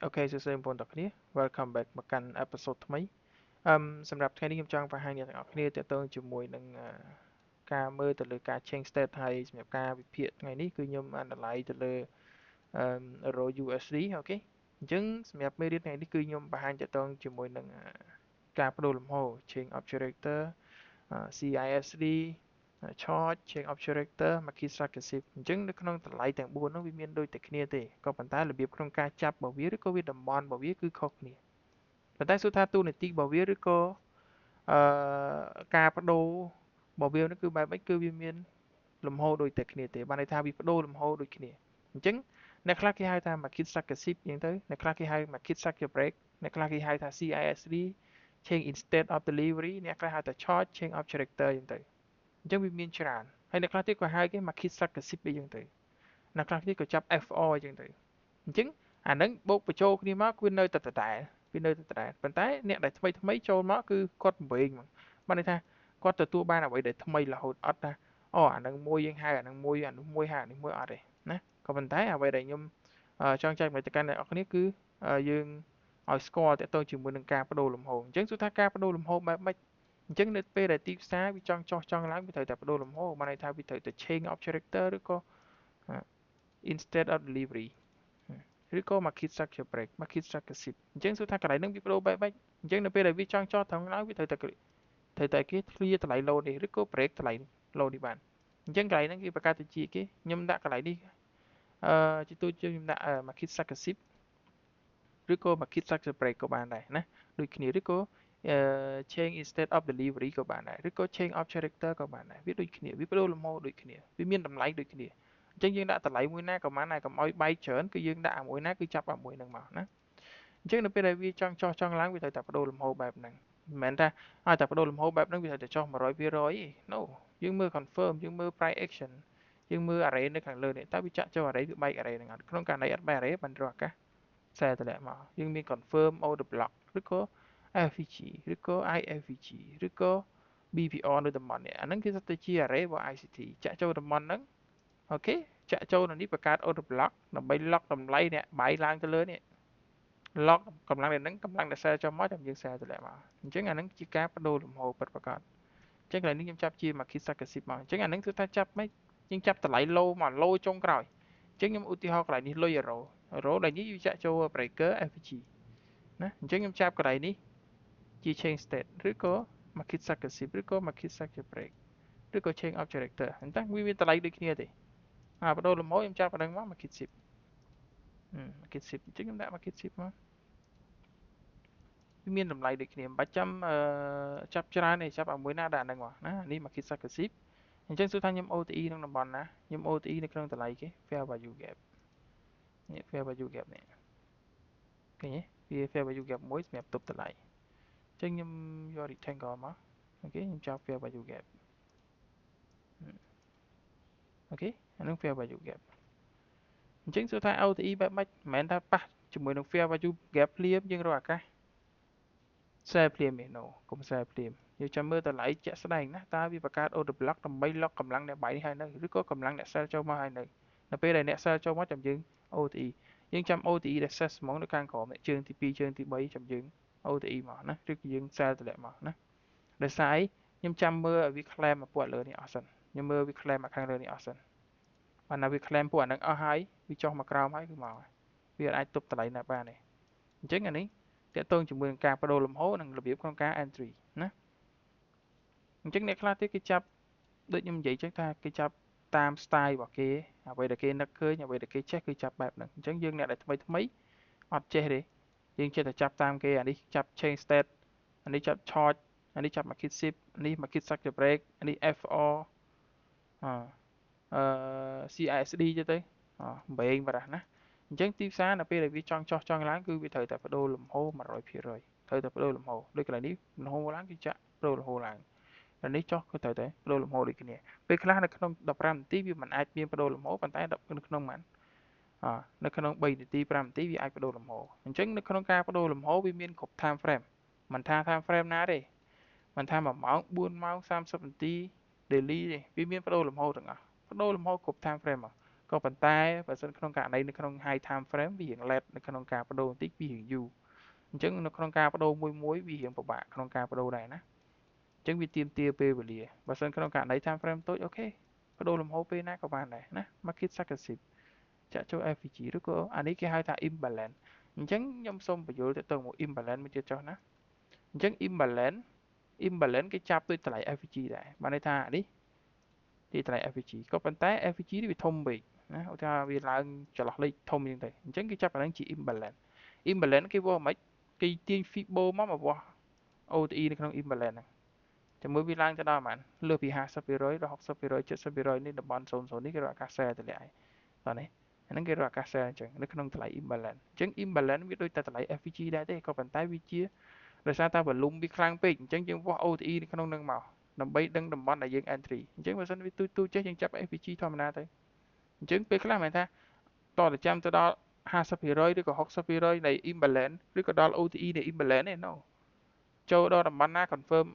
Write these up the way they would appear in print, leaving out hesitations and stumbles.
អូខេសួស្តីបងប្អូនទាំងគ្នា Welcome back មកកាន់ episode ថ្មីសម្រាប់ថ្ងៃនេះខ្ញុំចង់បង្ហាញអ្នកទាំងអស់គ្នាទាក់ទងជាមួយនឹងការមើលទៅលើការ change state ហើយសម្រាប់ការវិភាគថ្ងៃនេះគឺខ្ញុំ analyze ទៅលើEuro USD អូខេអញ្ចឹងសម្រាប់មេរៀនថ្ងៃនេះគឺខ្ញុំបង្ហាញទាក់ទងជាមួយនឹងការបដូរលំហូរ change of character CISD short change of character market structure អញ្ចឹងនៅក្នុងតម្លៃទាំង4នោះវាមានដូចតែគ្នាទេក៏ប៉ុន្តែរបៀបក្នុងការចាប់របស់វាឬក៏វាតំបន់របស់វាគឺខុសគ្នាប៉ុន្តែសួរថាតួនាទីរបស់វាឬក៏អឺការបដូររបស់វានោះគឺបែបម៉េចគឺវាមានលំហូរដូចតែគ្នាទេបានន័យថាវាបដូរលំហូរដូចគ្នាអញ្ចឹងអ្នកខ្លះគេហៅថា market structure អញ្ចឹងទៅអ្នកខ្លះគេហៅ market structure break អ្នកខ្លះគេហៅថា CISD change instead of delivery អ្នកខ្លះហៅថា short change of character អញ្ចឹងទៅអញ្ចឹងវាមានច្រើនហើយអ្នកខ្លះទៀតក៏ហៅគេ market structure អីចឹងទៅអ្នកខ្លះទៀតក៏ចាប់ FR អញ្ចឹងទៅអញ្ចឹងអាហ្នឹងបូកបញ្ចូលគ្នាមកគឺនៅតែដដែលវានៅតែដដែលប៉ុន្តែអ្នកដែលថ្មីថ្មីចូលមកគឺគាត់វែងហ្មងបានន័យថាគាត់ទទួលបានអ្វីដែលថ្មីរហូតអត់ថាអូអាហ្នឹងមួយយើងហៅអាហ្នឹងមួយអានោះមួយហៅអានេះមួយអត់ទេណាក៏ប៉ុន្តែអ្វីដែលខ្ញុំចង់ចែកម្លែកទៅកាន់អ្នកនរគ្នាគឺយើងឲ្យស្គាល់តទៅជាមួយនឹងការបដូរលំហូរអញ្ចឹងសួរថាការបដូរលំហូរបែបម៉េចអញ្ចឹងនៅពេលដែលទីផ្សារវាចង់ចុះចង់ឡើងវាត្រូវតែប្ដូរលំហូរបានន័យថាវាត្រូវតែ change of character ឬក៏ instead of delivery ឬក៏ market structure break market structure shift អញ្ចឹងសួរថាកន្លែងហ្នឹងវាប្ដូរបែបម៉េចអញ្ចឹងនៅពេលដែលវាចង់ចុះថងឡើងវាត្រូវតែគេ clear តម្លៃ low នេះឬក៏ break តម្លៃ low នេះបានអញ្ចឹងកន្លែងហ្នឹងគេប្រកាសទៅជាគេខ្ញុំដាក់កន្លែងនេះជាទូទៅខ្ញុំដាក់ market structure shift ឬក៏ market structure break ក៏បានដែរណាដូចគ្នាឬក៏change instead of delivery ក៏បានដែរឬក៏ change of character ក៏បានដែរវាដូចគ្នាវាប្ដូរលំហូរដូចគ្នាវាមានតម្លៃដូចគ្នាអញ្ចឹងយើងដាក់តម្លៃមួយណាក៏បានដែរកុំឲ្យបែកច្រើនគឺយើងដាក់អាមួយណាគឺចាប់អាមួយហ្នឹងមកណាអញ្ចឹងនៅពេលដែលវាចង់ចុះចង់ឡើងវាត្រូវតែប្ដូរលំហូរបែបហ្នឹងមិនមែនថាឲ្យតែប្ដូរលំហូរបែបហ្នឹងវាត្រូវតែចុះ100%ទេ No យើងមើល confirm យើងមើល price action យើងមើល array នៅខាងលើនេះតើវាចាក់ចូល array វាបែក array ហ្នឹងអត់ក្នុងករណីអត់បែក array បានរកឱកាសខ្សែតម្លាក់មកយើងមាន confirm order block ឬក៏ FVG ឬក៏ IFVG ឬក៏ BPR នៅតំបន់នេះអាហ្នឹងគឺទៅជា array របស់ ICT ចាក់ចូលតំបន់ហ្នឹងអូខេចាក់ចូលនៅនេះបង្កើត order block ដើម្បី lock តម្លៃអ្នកបាយឡើងទៅលើនេះ lock កម្លាំងដែលហ្នឹងកម្លាំងដែល sell ចូលមកចាំយើង sell តម្លាក់មកអញ្ចឹងអាហ្នឹងជាការបដូរលំហូរពិតប្រាកដអញ្ចឹងកន្លែងនេះខ្ញុំចាប់ជា market successive មកអញ្ចឹងអាហ្នឹងគឺថាចាប់មិនយើងចាប់តម្លៃ low មក low ចុងក្រោយអញ្ចឹងខ្ញុំឧទាហរណ៍កន្លែងនេះលុយ euro ដែលនេះវាចាក់ចូល breaker FG ណាអញ្ចឹងខ្ញុំចាប់កន្លែងនេះជា change state ឬក៏ market successive ឬក៏ market structure break ឬក៏ change of character អញ្ចឹងវាមានតម្លៃដូចគ្នាទេបដូរលំហូរខ្ញុំចាប់ប៉ុណ្្នឹងមក market shift market shift អញ្ចឹងខ្ញុំដាក់ market shift មកវាមានតម្លៃដូចគ្នាមិនបាច់ចាំចាប់ច្រើនទេចាប់ឲ្យមួយណាដាក់ហ្នឹងមកណានេះ market successive អញ្ចឹងសួរថាខ្ញុំ OTE ក្នុងតំបន់ណាខ្ញុំ OTE នៅក្នុងតម្លៃគេ fair value gap នេះ fair value gap នេះឃើញទេវា fair value gap មួយសម្រាប់ទប់តម្លៃអញ្ចឹងខ្ញុំយក rectangle មកអូខេខ្ញុំចាប់ fair value gap អូខេអានឹង fair value gap អញ្ចឹងសួរថា OTE បែបម៉េចមិនមែនថាប៉ះជាមួយនឹង fair value gap ភ្លាមយើងរកឱកាស sell ភ្លាមទេ no កុំ sell ភ្លាមយើងចាំមើលតម្លៃជាក់ស្ដែងណាតើវាបង្កើត order block ដើម្បី lock កម្លាំងអ្នក buy នេះឲ្យនៅឬក៏កម្លាំងអ្នក sell ចូលមកឲ្យនៅនៅពេលដែលអ្នក sell ចូលមកចាំយើង OTE យើងចាំ OTE ដែល set ហ្មងនៅខាងក្រោមនេះជើងទី2ជើងទី3ចាំយើង OTE មកណាឬក៏យើង sell តម្លាក់មកណាដោយសារអីខ្ញុំចាំមើលឲ្យវា claim មកពួកលើនេះអស់សិនខ្ញុំមើលវា claim មកខាងលើនេះអស់សិនបានណាវា claim ពួកអាហ្នឹងអស់ហើយវាចុះមកក្រោមហើយគឺមកវាអាចទប់តម្លៃណាបានទេអញ្ចឹងអានេះតកតងជាមួយនឹងការបដូរលំហូរនិងរបៀបក្នុងការ entry ណាអញ្ចឹងអ្នកខ្លះទៀតគេចាប់ដូចខ្ញុំនិយាយចឹងថាគេចាប់តាម style របស់គេអ្វីដែលគេនឹកឃើញអ្វីដែលគេចេះគឺចាប់បែបហ្នឹងអញ្ចឹងយើងអ្នកដែលថ្មីថ្មីអត់ចេះទេយើងចេះតែចាប់តាមគេអានេះចាប់ change state អានេះចាប់ short អានេះចាប់ market shift អានេះ market structure break អានេះ FR អCISD ចឹងទៅវែងបាត់ណាអញ្ចឹងទីផ្សារនៅពេលដែលវាចង់ចុះចង់ឡើងគឺវាត្រូវតែបដូរលំហូរ 100% ត្រូវតែបដូរលំហូរដូចកន្លែងនេះលំហូរឡើងគឺចាក់បដូរលំហូរឡើងតែនេះចុះគឺត្រូវតែបដូរលំហូរដូចគ្នាពេលខ្លះនៅក្នុង15នាទីវាមិនអាចមានបដូរលំហូរប៉ុន្តែនៅក្នុងប៉ុន្មាននៅក្នុង3នាទី5នាទីវាអាចបដូរលំហូរអញ្ចឹងនៅក្នុងការបដូរលំហូរវាមានគ្រប់ time frame មិនថា time frame ណាទេមិនថា1ម៉ោង4ម៉ោង30នាទី daily ទេវាមានបដូរលំហូរទាំងអស់បដូរលំហូរគ្រប់ time frame មក ក៏ប៉ុន្តែបើសិនក្នុងករណីនៅក្នុង high time frame វារៀង late នៅក្នុងការបដូរបន្តិចវារៀងយូរអញ្ចឹងនៅក្នុងការបដូរមួយវារៀងពិបាកក្នុងការបដូរដែរណាអញ្ចឹងវាទាមទារពេលវេលាបើសិនក្នុងករណី time frame តូចអូខេបដូរលំហូរពេលណាក៏បានដែរណា market successive ចាក់ចូល FVG ឬក៏អានេះគេហៅថា imbalance អញ្ចឹងខ្ញុំសូមបញ្យល់ទៅមក imbalance មួយទៀតចុះណាអញ្ចឹង imbalance គេចាប់ដោយតម្លៃ FVG ដែរបានន័យថានេះទីតម្លៃ FVG ក៏ប៉ុន្តែ FVG នេះវាធំពេកណាឧទាហរណ៍វាឡើងចន្លោះលេខធំអញ្ចឹងទៅអញ្ចឹងគេចាប់អាហ្នឹងជា imbalance គេវាស់មិនគេទាញ Fibo មកវាស់ OTE នៅក្នុង imbalance ហ្នឹងចាំមើលវាឡើងទៅដល់ប៉ុន្មានលើសពី 50% ដល់ 60% 70% នេះតំបន់00នេះគេរកអាកាសតម្លាក់ហើយតោះនេះអាហ្នឹងគេរកអាកាសអញ្ចឹងនៅក្នុងតម្លៃ imbalance អញ្ចឹង imbalance វាដូចតែតម្លៃ FVG ដែរទេក៏ប៉ុន្តែវាជាដោយសារតែ volume វាខ្លាំងពេកអញ្ចឹងយើងវាស់ OTE នៅក្នុងហ្នឹងមកដើម្បីដឹងតំបន់ដែលយើង entry អញ្ចឹងបើសិនវាទូចចេះយើងចាប់ FVG ធម្មតាទៅអញ្ចឹងពេលខ្លះមិនថាតតែចាំទៅដល់ 50% ឬក៏ 60% នៃ imbalance ឬក៏ដល់ OTE នៃ imbalance ទេ no ចូលដល់តំបន់ណា confirm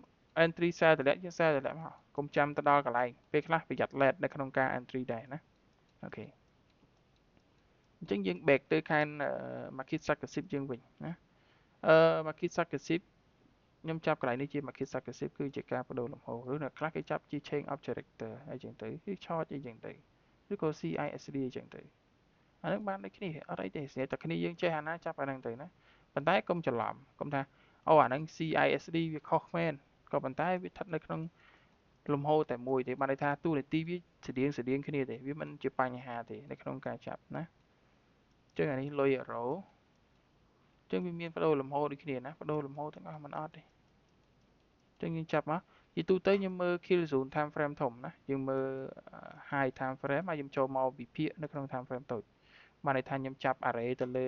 entry sell តម្លាក់យើង sell តម្លាក់មកកុំចាំទៅដល់កន្លែងពេលខ្លះប្រយ័ត្ន late នៅក្នុងការ entry ដែរណាអូខេអញ្ចឹងយើង back ទៅខាង market successive យើងវិញណាmarket successive ខ្ញុំចាប់កន្លែងនេះជា market successive គឺជាការបដូរលំហូរឬអ្នកខ្លះគេចាប់ជា change of character អីចឹងទៅគឺ short អីចឹងទៅឬក៏ CISD អីចឹងទៅអានឹងបានដូចគ្នាអត់អីទេស្រាប់តែគ្នាយើងចេះអាណាចាប់អាហ្នឹងទៅណាប៉ុន្តែកុំច្រឡំកុំថាអូអាហ្នឹង CISD វាខុសមែនក៏ប៉ុន្តែវាស្ថិតនៅក្នុងលំហូរតែមួយទេបានន័យថាទូនាទីវាស្តៀងគ្នាទេវាមិនជាបញ្ហាទេនៅក្នុងការចាប់ណាអញ្ចឹងអានេះលុយអឺរ៉ូអញ្ចឹងវាមានបដូរលំហូរដូចគ្នាណាបដូរលំហូរទាំងអស់មិនអត់ទេអញ្ចឹងយើងចាប់មកជាទូទៅខ្ញុំមើល kill zone time frame ធំណាយើងមើល high time frame ហើយខ្ញុំចូលមកវិភាគនៅក្នុង time frame តូចបានន័យថាខ្ញុំចាប់ array ទៅលើ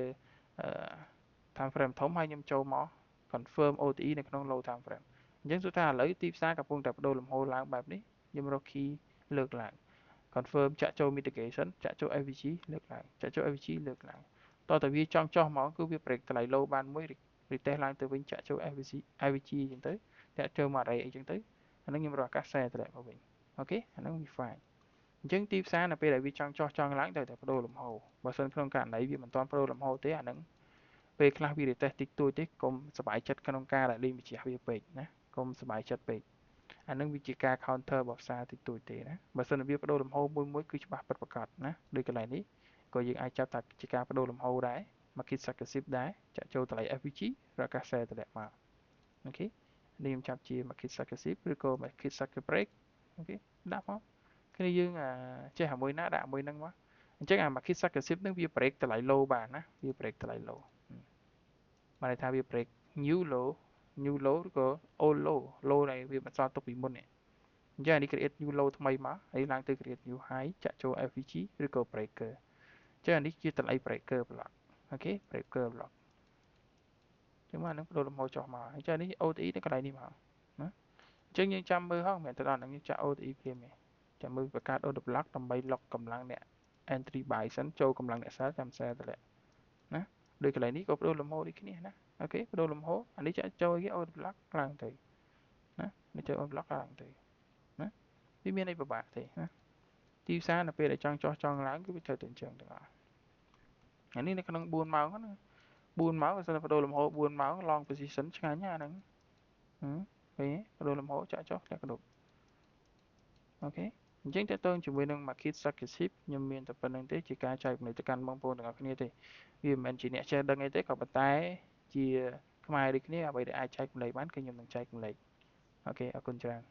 time frame ធំហើយខ្ញុំចូលមក confirm OTE នៅក្នុង low time frame អញ្ចឹងសួរថាឥឡូវទីផ្សារកំពុងតែបដូរលំហូរឡើងបែបនេះខ្ញុំរក key លើកឡើង confirm ចាក់ចូល mitigation ចាក់ចូល FVG លើកឡើងចាក់ចូល FVG លើកឡើងតោះតែវាចង់ចុះមកគឺវា break តម្លៃ low បានមួយ retest ឡើងទៅវិញចាក់ចូល FVG អញ្ចឹងទៅចាក់ចូលមក array អីចឹងទៅអាហ្នឹងខ្ញុំរកឱកាស share តម្លាក់មកវិញអូខេអាហ្នឹងវា fine អញ្ចឹងទីផ្សារនៅពេលដែលវាចង់ចុះចង់ឡើងត្រូវតែបដូរលំហូរបើមិនក្នុងករណីវាមិនទាន់បដូរលំហូរទេអាហ្នឹងពេលខ្លះវា retest តិចតួចទេកុំសប្បាយចិត្តក្នុងការដែលលេងម្ចាស់វាពេកណាកុំសប្បាយចិត្តពេកអានឹងវាជាការ counter របស់ផ្សារតិចតួចទេណាបើសិនវាបដូរលំហូរមួយគឺច្បាស់ពិតប្រាកដណាដូចកន្លែងនេះក៏យើងអាចចាប់ថាជាការបដូរលំហូរដែរ market successive ដែរចាក់ចូលតម្លៃ FVG រកឱកាស sell តម្លាក់មកអូខេនេះខ្ញុំចាប់ជា market successive ឬក៏ market successive break អូខេដាក់មកគ្នាយើងចេះមួយណាដាក់មួយហ្នឹងមកអញ្ចឹងអា market successive ហ្នឹងវា break តម្លៃ low បានណាវា break តម្លៃ low បានន័យថាវា break new low ឬក៏ old low ដែលវាបន្សល់ទុកពីមុននេះអញ្ចឹងអានេះ create new low ថ្មីមកហើយឡើងទៅ create new high ចាក់ចូល FVG ឬក៏ breaker អញ្ចឹងអានេះជាតម្លៃ breaker block អូខេ breaker block អញ្ចឹងមកនឹងបដូរលំហូរចុះមកអញ្ចឹងនេះ OTE នៅកន្លែងនេះមកណាអញ្ចឹងយើងចាំមើលហ្នឹងមិនទៅដល់ហ្នឹងយើងចាក់ OTE ព្រាមទេចាំមើលបង្កើត order block ដើម្បី lock កម្លាំងអ្នក entry buy សិនចូលកម្លាំងអ្នក sell ចាំ sell តម្លាក់ណាដូចកន្លែងនេះក៏បដូរលំហូរដូចគ្នាណាអូខេបដូរលំហូរអានេះចាក់ចូលគេ order block ឡើងទៅណានេះចូល order block ឡើងទៅណាវាមានអីពិបាកទេណាទីផ្សារនៅពេលដែលចង់ចុះចង់ឡើងគឺវាត្រូវតែអញ្ចឹងទាំងអស់អានេះនៅក្នុង4ម៉ោងណា4ម៉ោងបើសិនបដូរលំហូរ4ម៉ោង long position ឆ្ងាញ់ណាហ្នឹងឃើញបដូរលំហូរចាក់ចុះចាក់កដុបអូខេអញ្ចឹងតើតើជាមួយនឹង market successive ខ្ញុំមានតែប៉ុណ្្នឹងទេជាការចែករំលែកទៅកាន់បងប្អូនទាំងអស់គ្នាទេវាមិនមែនជាអ្នកចេះដឹងអីទេក៏ប៉ុន្តែជាខ្មែរដូចគ្នាអ្វីដែលអាចចែករំលែកបានគឺខ្ញុំនឹងចែករំលែកអូខេអរគុណច្រើន